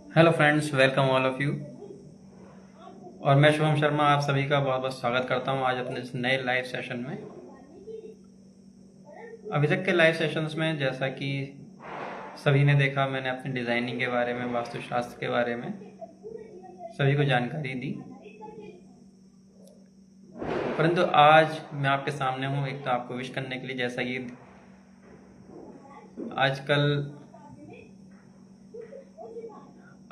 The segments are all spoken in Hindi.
Hello friends, welcome all of you. और मैं शुभम शर्मा आप सभी का बहुत बहुत स्वागत करता हूं आज अपने इस नए लाइव सेशन में। अभी तक के लाइव सेशंस में जैसा कि सभी ने देखा, मैंने अपनी डिज़ाइनिंग के बारे में, वास्तुशास्त्र के बारे में सभी को जानकारी दी। परंतु आज मैं आपके सामने हूं एक तो आपको विश करने के लिए, जैसा कि आजकल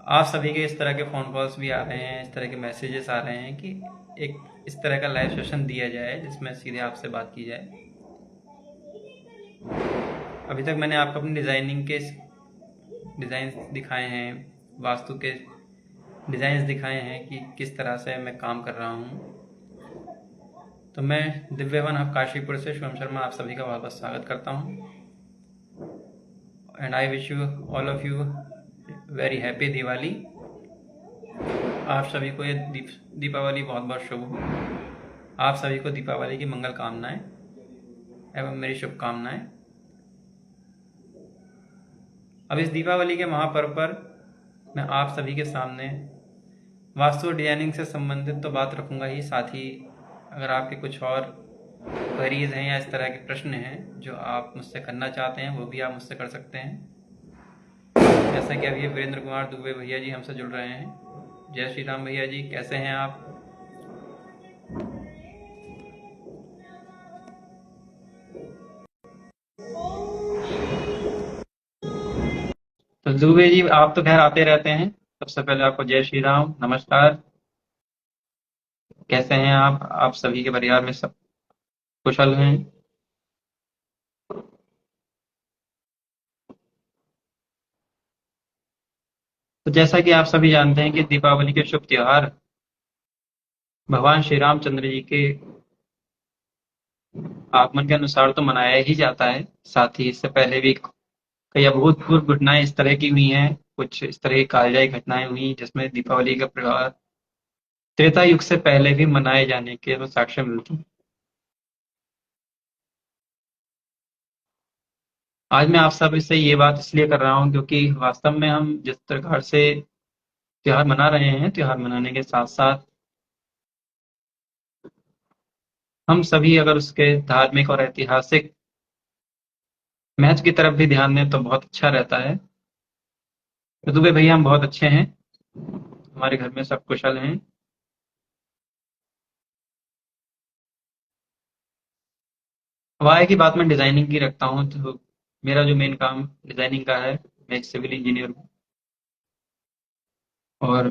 आप सभी के इस तरह के फ़ोन कॉल्स भी आ रहे हैं, इस तरह के मैसेजेस आ रहे हैं कि एक इस तरह का लाइव सेशन दिया जाए जिसमें सीधे आपसे बात की जाए। अभी तक मैंने आपको अपनी डिज़ाइनिंग के डिज़ाइन दिखाए हैं, वास्तु के डिज़ाइंस दिखाए हैं कि किस तरह से मैं काम कर रहा हूँ। तो मैं दिव्यवन ऑफ काशीपुर से शिवम शर्मा आप सभी का बहुत बहुत स्वागत करता हूँ। And I wish you all of you very happy Diwali. आप सभी को ये दीपावली बहुत बहुत शुभ हो। आप सभी को दीपावली की मंगल कामनाएं एवं मेरी शुभकामनाएं। अब इस दीपावली के महापर्व पर मैं आप सभी के सामने वास्तु डिजाइनिंग से संबंधित तो बात रखूंगा ही, साथ ही अगर आपके कुछ और क्वेरीज हैं या इस तरह के प्रश्न हैं जो आप मुझसे करना चाहते हैं, वो भी आप मुझसे कर सकते हैं। जैसा कि अभी वीरेंद्र कुमार दुबे भैया जी हमसे जुड़ रहे हैं। जय श्री राम भैया जी, कैसे हैं आप? तो दुबे जी, आप तो खैर आते रहते हैं। सबसे पहले आपको जय श्री राम, नमस्कार। कैसे हैं आप सभी के परिवार में सब कुशल हैं? तो जैसा कि आप सभी जानते हैं कि दीपावली के शुभ त्योहार भगवान श्री रामचंद्र जी के आगमन के अनुसार तो मनाया ही जाता है। साथ ही इससे पहले भी कई अभूतपूर्व घटनाएं इस तरह की हुई हैं, कुछ इस तरह की कालजाई घटनाएं हुई जिसमें दीपावली का त्योहार त्रेता युग से पहले भी मनाए जाने के तो साक्ष्य मिलते हैं। आज मैं आप सब से ये बात इसलिए कर रहा हूँ क्योंकि वास्तव में हम जिस प्रकार से त्योहार मना रहे हैं, त्योहार मनाने के साथ साथ हम सभी अगर उसके धार्मिक और ऐतिहासिक महत्व की तरफ भी ध्यान दें तो बहुत अच्छा रहता है। तो दुबे भैया हम बहुत अच्छे हैं, हमारे घर में सब कुशल हैं। अब आय की बात मैं डिजाइनिंग की रखता हूँ, तो मेरा जो मेन काम डिजाइनिंग का है, मैं एक सिविल इंजीनियर हूँ। और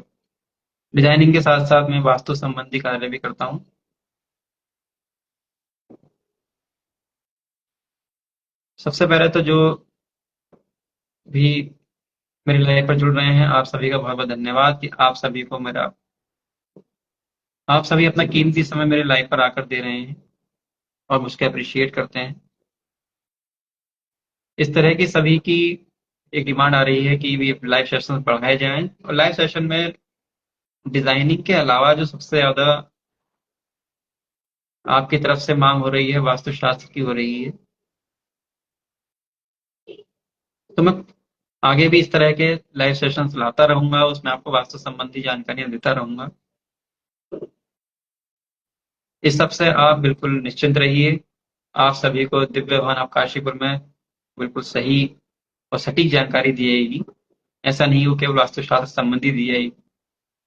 डिजाइनिंग के साथ साथ मैं वास्तु संबंधी कार्य भी करता हूँ। सबसे पहले तो जो भी मेरी लाइफ पर जुड़ रहे हैं, आप सभी का बहुत बहुत धन्यवाद कि आप सभी अपना कीमती समय मेरे लाइफ पर आकर दे रहे हैं और मुझको अप्रिशिएट करते हैं। इस तरह की सभी की एक डिमांड आ रही है कि भी लाइव सेशन बढ़ाए जाएं, और लाइव सेशन में डिजाइनिंग के अलावा जो सबसे ज्यादा आपकी तरफ से मांग हो रही है, वास्तुशास्त्र की हो रही है। तो मैं आगे भी इस तरह के लाइव सेशंस लाता रहूंगा, उसमें आपको वास्तु संबंधी जानकारियां देता रहूंगा। इस सब से आप बिल्कुल निश्चिंत रहिए। आप सभी को दिव्य भवन ऑफ काशीपुर में बिल्कुल सही और सटीक जानकारी दी जाएगी। ऐसा नहीं हो केवल वास्तुशास्त्र संबंधी दी जाएगी,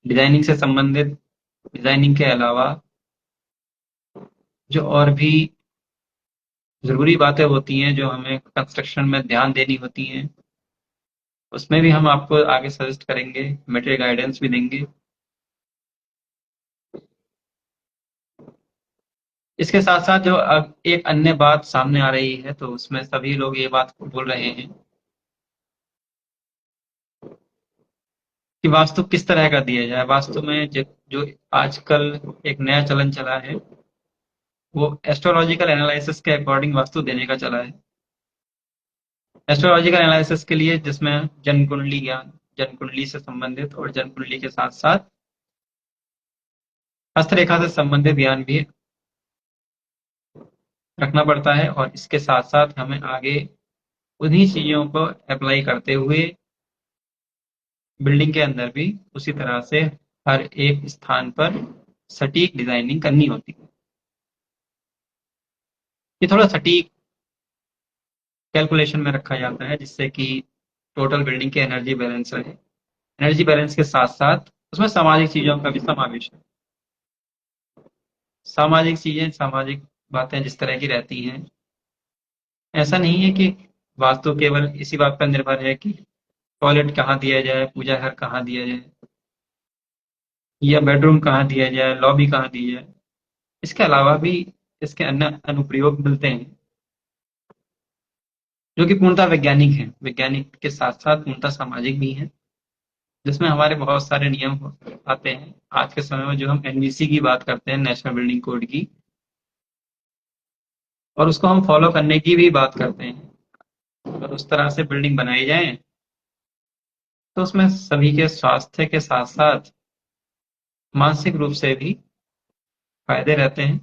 डिजाइनिंग से संबंधित, डिजाइनिंग के अलावा जो और भी जरूरी बातें होती हैं जो हमें कंस्ट्रक्शन में ध्यान देनी होती हैं, उसमें भी हम आपको आगे सजेस्ट करेंगे, मटेरियल गाइडेंस भी देंगे। इसके साथ साथ जो अब एक अन्य बात सामने आ रही है, तो उसमें सभी लोग ये बात बोल रहे हैं कि वास्तु किस तरह का दिया जाए। वास्तु में जो आजकल एक नया चलन चला है, वो एस्ट्रोलॉजिकल एनालिसिस के अकॉर्डिंग वास्तु देने का चला है। एस्ट्रोलॉजिकल एनालिसिस के लिए जिसमें जन्म कुंडली ज्ञान, जन्म कुंडली से संबंधित और जन्म कुंडली के साथ साथ हस्तरेखा से संबंधित ज्ञान भी रखना पड़ता है, और इसके साथ साथ हमें आगे उन्हीं चीजों को अप्लाई करते हुए बिल्डिंग के अंदर भी उसी तरह से हर एक स्थान पर सटीक डिजाइनिंग करनी होती है। ये थोड़ा सटीक कैलकुलेशन में रखा जाता है जिससे कि टोटल बिल्डिंग के एनर्जी बैलेंस रहे। एनर्जी बैलेंस के साथ साथ उसमें सामाजिक चीजों का भी समावेश है। सामाजिक चीजें, सामाजिक बातें जिस तरह की रहती हैं, ऐसा नहीं है कि वास्तु केवल इसी बात पर निर्भर है कि टॉयलेट कहाँ दिया जाए, पूजा घर कहाँ दिया जाए, या बेडरूम कहाँ दिया जाए, लॉबी कहाँ दी जाए। इसके अलावा भी इसके अन्य अनुप्रयोग मिलते हैं जो कि पूर्णतः वैज्ञानिक हैं, वैज्ञानिक के साथ साथ पूर्णतः सामाजिक भी हैं, जिसमें हमारे बहुत सारे नियम आते हैं। आज के समय में जो हम एनबीसी की बात करते हैं, नेशनल बिल्डिंग कोड की, और उसको हम फॉलो करने की भी बात करते हैं। अगर उस तरह से बिल्डिंग बनाई जाए तो उसमें सभी के स्वास्थ्य के साथ साथ मानसिक रूप से भी फायदे रहते हैं।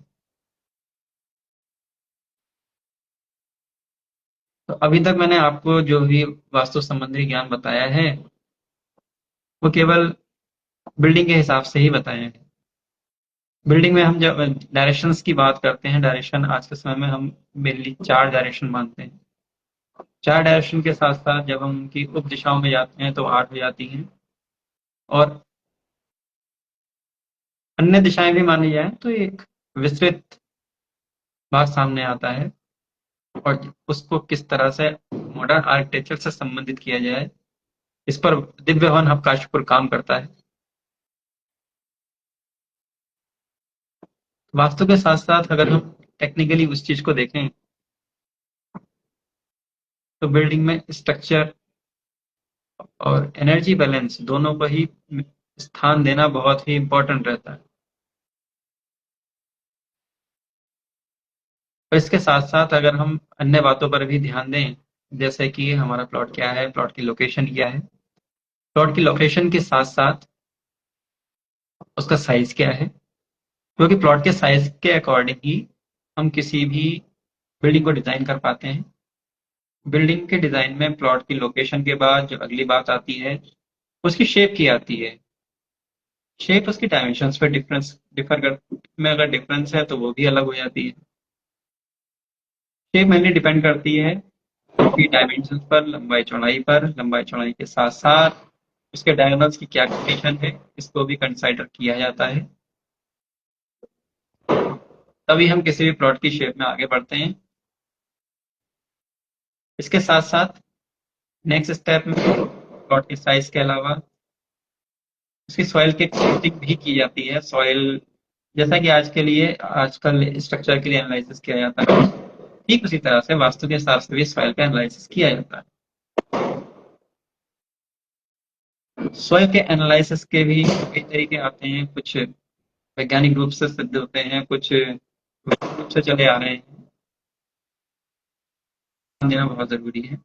तो अभी तक मैंने आपको जो भी वास्तु संबंधी ज्ञान बताया है वो केवल बिल्डिंग के हिसाब से ही बताया है। बिल्डिंग में हम जब डायरेक्शंस की बात करते हैं, डायरेक्शन आज के समय में हम मेनली 4 डायरेक्शन मानते हैं। 4 डायरेक्शन के साथ साथ जब हम उनकी उप दिशाओं में जाते हैं तो 8 हो जाती हैं, और अन्य दिशाएं भी मानी जाए तो एक विस्तृत भाग सामने आता है। और उसको किस तरह से मॉडर्न आर्किटेक्चर से संबंधित किया जाए, इस पर दिव्य भवन हब काशीपुर काम करता है। वास्तु के साथ साथ अगर हम टेक्निकली उस चीज को देखें तो बिल्डिंग में स्ट्रक्चर और एनर्जी बैलेंस दोनों को ही स्थान देना बहुत ही इंपॉर्टेंट रहता है। और इसके साथ साथ अगर हम अन्य बातों पर भी ध्यान दें, जैसे कि हमारा प्लॉट क्या है, प्लॉट की लोकेशन क्या है, प्लॉट की लोकेशन के साथ साथ उसका साइज क्या है, क्योंकि प्लॉट के साइज के अकॉर्डिंग ही हम किसी भी बिल्डिंग को डिजाइन कर पाते हैं। बिल्डिंग के डिजाइन में प्लॉट की लोकेशन के बाद जो अगली बात आती है उसकी शेप की आती है। शेप उसकी डायमेंशंस पे डिफर कर में अगर डिफरेंस है तो वो भी अलग हो जाती है। शेप मेनली डिपेंड करती है उसकी डायमेंशंस पर, लंबाई चौड़ाई पर, लंबाई चौड़ाई के साथ साथ उसके डायगोनल्स की क्या कंडीशन है, इसको भी कंसाइडर किया जाता है। तभी हम किसी भी प्लॉट की शेप में आगे बढ़ते हैं। इसके साथ साथ नेक्स्ट स्टेप में प्लॉट के साइज के अलावा उसकी सॉइल की टेस्टिंग भी की जाती है। सॉइल जैसा कि आज के लिए आजकल स्ट्रक्चर के लिए एनालिसिस किया जाता है, ठीक उसी तरह से वास्तु के हिसाब से भी सॉइल का एनालिसिस किया जाता है। सॉइल के एनालिसिस के भी कई तरीके आते हैं, कुछ वैज्ञानिक रूप से सिद्ध होते हैं, कुछ रूप से चले आ रहे हैं। ध्यान देना बहुत जरूरी है।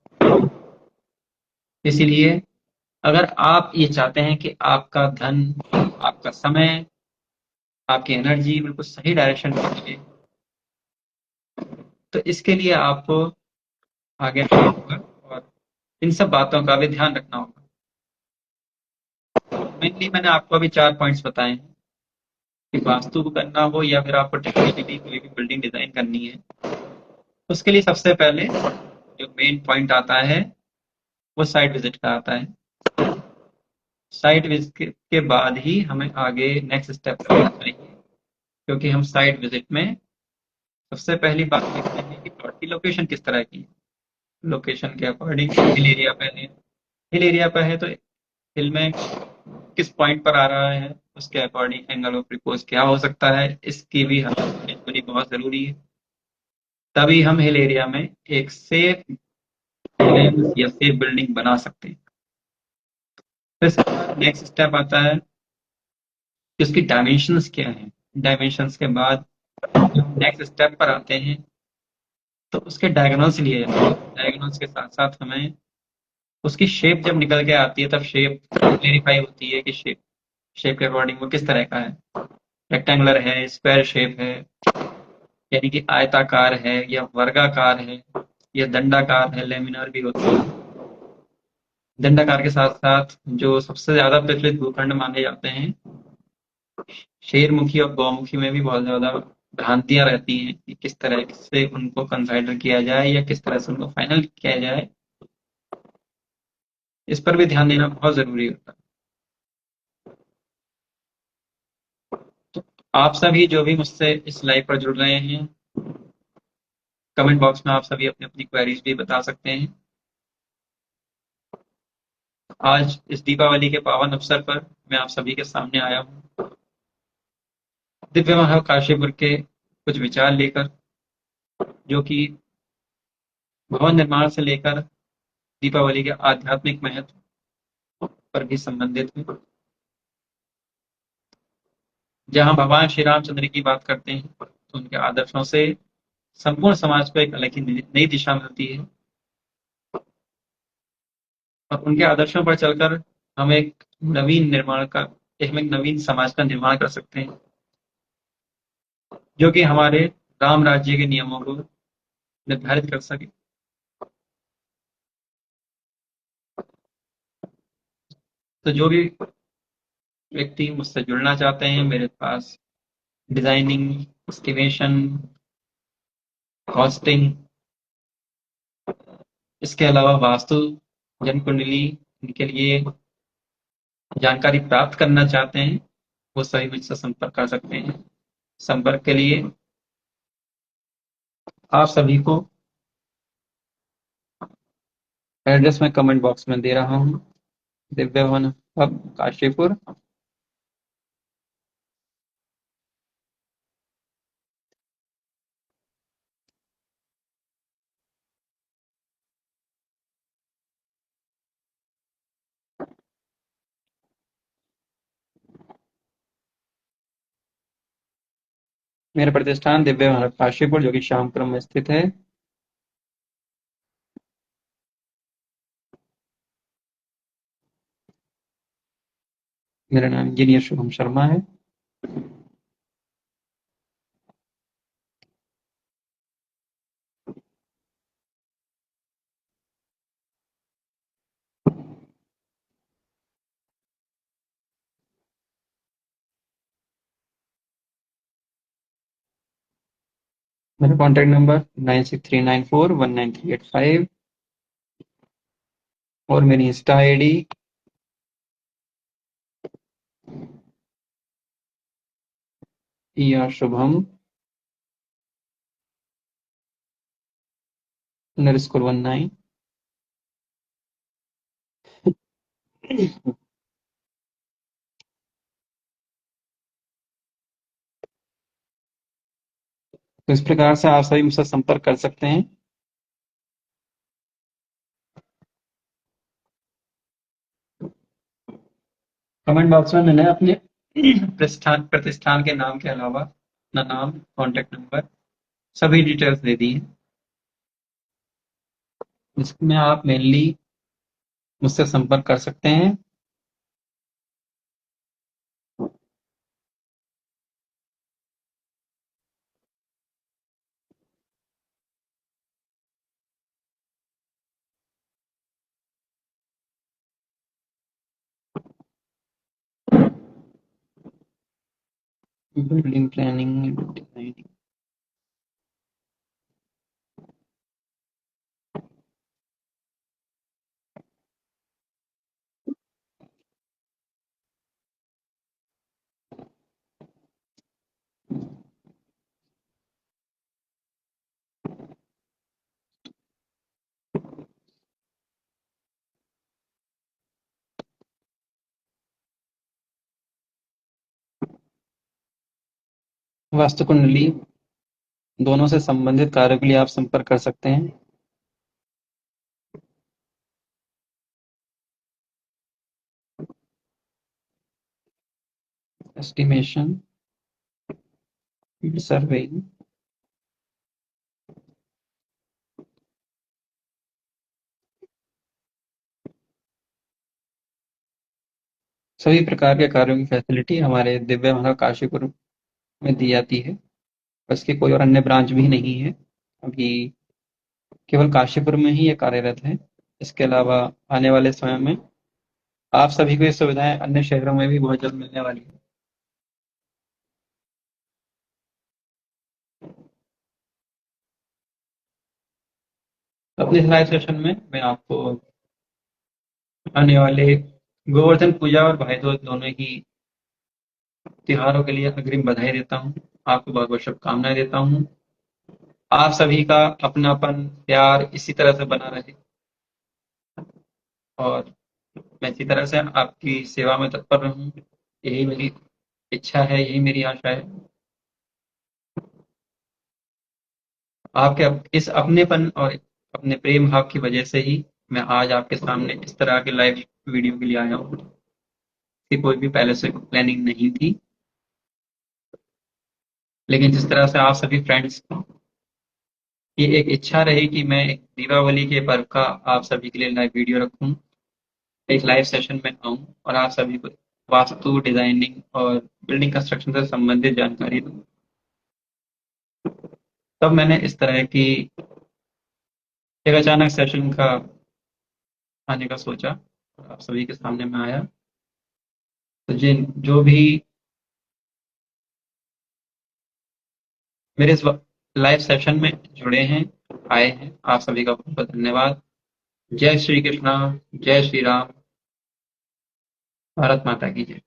इसीलिए अगर आप ये चाहते हैं कि आपका धन, आपका समय, आपकी एनर्जी बिल्कुल सही डायरेक्शन में चले, तो इसके लिए आपको आगे बढ़ना होगा और इन सब बातों का भी ध्यान रखना होगा। मेनली मैंने आपको अभी 4 पॉइंट्स बताए हैं कि वास्तु करना हो या फिर आपको टेक्निकली कोई भी बिल्डिंग डिजाइन करनी है, उसके लिए सबसे पहले जो मेन पॉइंट आता है वो साइट विजिट का आता है। साइट विजिट के बाद ही हमें आगे नेक्स्ट स्टेप करना चाहिए, क्योंकि हम साइट विजिट में सबसे पहली बात देखते हैं कि प्लॉट की लोकेशन किस तरह की है। लोकेशन के अकॉर्डिंग हिल एरिया पे है, हिल एरिया पे है तो हिल में किस पॉइंट पर आ रहा है, उसके अकॉर्डिंग एंगल ऑफ रिपोज क्या हो सकता है, इसकी भी हमें होनी बहुत जरूरी है। तभी हम हिल एरिया में एक सेफ या सेफ बिल्डिंग बना सकते हैं। फिर नेक्स्ट स्टेप आता है कि उसकी डायमेंशंस क्या है। डायमेंशंस के बाद नेक्स्ट स्टेप पर आते हैं तो उसके डायगोनल्स लिए जाते हैं। डायगोनल्स के साथ साथ हमें उसकी शेप जब निकल के आती है तब शेप क्लेरिफाई होती है कि शेप शेप के अकॉर्डिंग वो किस तरह का है। रेक्टेंगुलर है, स्क्वायर शेप है, यानी कि आयताकार है या वर्गाकार है या दंडाकार है, लेमिनार भी होता है। दंडाकार के साथ साथ जो सबसे ज्यादा प्रचलित भूखंड माने जाते हैं, शेरमुखी और गौमुखी में भी बहुत ज्यादा भ्रांतियां रहती हैं कि किस तरह से उनको कंसाइडर किया जाए या किस तरह से उनको फाइनल किया जाए। इस पर भी ध्यान देना बहुत जरूरी होता है। तो आप सभी जो भी मुझसे इस लाइव पर जुड़ रहे हैं, कमेंट बॉक्स में आप सभी अपनी अपनी क्वेरीज भी बता सकते हैं। आज इस दीपावली के पावन अवसर पर मैं आप सभी के सामने आया हूँ दिव्य महाकाशीपुर के कुछ विचार लेकर, जो कि भवन निर्माण से लेकर दीपावली के आध्यात्मिक महत्व पर भी संबंधित है। जहां भगवान श्री रामचंद्र की बात करते हैं तो उनके आदर्शों से संपूर्ण समाज को एक अलग ही नई दिशा मिलती है, और उनके आदर्शों पर चलकर हम एक नवीन निर्माण का हम एक नवीन समाज का निर्माण कर सकते हैं, जो कि हमारे राम राज्य के नियमों को निर्धारित कर सके। तो जो भी व्यक्ति मुझसे जुड़ना चाहते हैं, मेरे पास डिजाइनिंग, एस्टिमेशन, कॉस्टिंग, इसके अलावा वास्तु, जन कुंडली, इनके लिए जानकारी प्राप्त करना चाहते हैं, वो सभी मुझसे संपर्क कर सकते हैं। संपर्क के लिए आप सभी को एड्रेस मैं कमेंट बॉक्स में दे रहा हूँ। दिव्य भवन हब, काशीपुर। मेरा प्रतिष्ठान दिव्य भवन हब, काशीपुर, जो कि श्यामपुरम में स्थित है। मेरा नाम इंजीनियर शुभम शर्मा है। मेरा कॉन्टैक्ट नंबर 9639419385 और मेरी इंस्टा आईडी शुभम _19। तो इस प्रकार से आप सभी मुझसे संपर्क कर सकते हैं। कमेंट बॉक्स में मैंने अपने प्रतिष्ठान के नाम के अलावा अपना नाम, कॉन्टैक्ट नंबर, सभी डिटेल्स दे दी हैं, जिसमें आप मेनली मुझसे संपर्क कर सकते हैं। Building planning, designing. वास्तु कुंडली, दोनों से संबंधित कार्यों के लिए आप संपर्क कर सकते हैं। एस्टिमेशन, सर्वेइंग, सभी प्रकार के कार्यों की फैसिलिटी हमारे दिव्य भवन काशीपुर में दी जाती है। इसकी कोई और अन्य ब्रांच भी नहीं है, अभी केवल काशीपुर में ही ये कार्यरत है। इसके अलावा आने वाले समय में आप सभी को ये सुविधाएं अन्य शहरों में भी बहुत जल्द मिलने वाली है। अपने इस लाइव सेशन में मैं आपको आने वाले गोवर्धन पूजा और भाई दूज दोनों ही त्योहारों के लिए अग्रिम बधाई देता हूँ। आपको बहुत बहुत शुभकामनाएं देता हूँ। आप सभी का अपनापन प्यार इसी तरह से बना रहे और मैं इसी तरह से आपकी सेवा में तत्पर रहूं। यही मेरी इच्छा है, यही मेरी आशा है। आपके इस अपनेपन और अपने प्रेम भाव की वजह से ही मैं आज आपके सामने इस तरह के लाइव वीडियो के लिए आया हूँ कि कोई भी पहले से प्लानिंग नहीं थी। लेकिन जिस तरह से आप सभी फ्रेंड्स की एक इच्छा रही कि मैं एक दीपावली के पर्व का आप सभी के लिए लाइव वीडियो रखूं, एक लाइव सेशन में आऊं और आप सभी को वास्तु डिजाइनिंग और बिल्डिंग कंस्ट्रक्शन से संबंधित जानकारी दूं, तब मैंने इस तरह की एक अचानक सेशन का आने का सोचा और आप सभी के सामने में आया। तो जिन जो भी मेरे इस लाइव सेशन में जुड़े हैं, आए हैं, आप सभी का बहुत बहुत धन्यवाद। जय श्री कृष्णा, जय श्री राम, भारत माता की जय।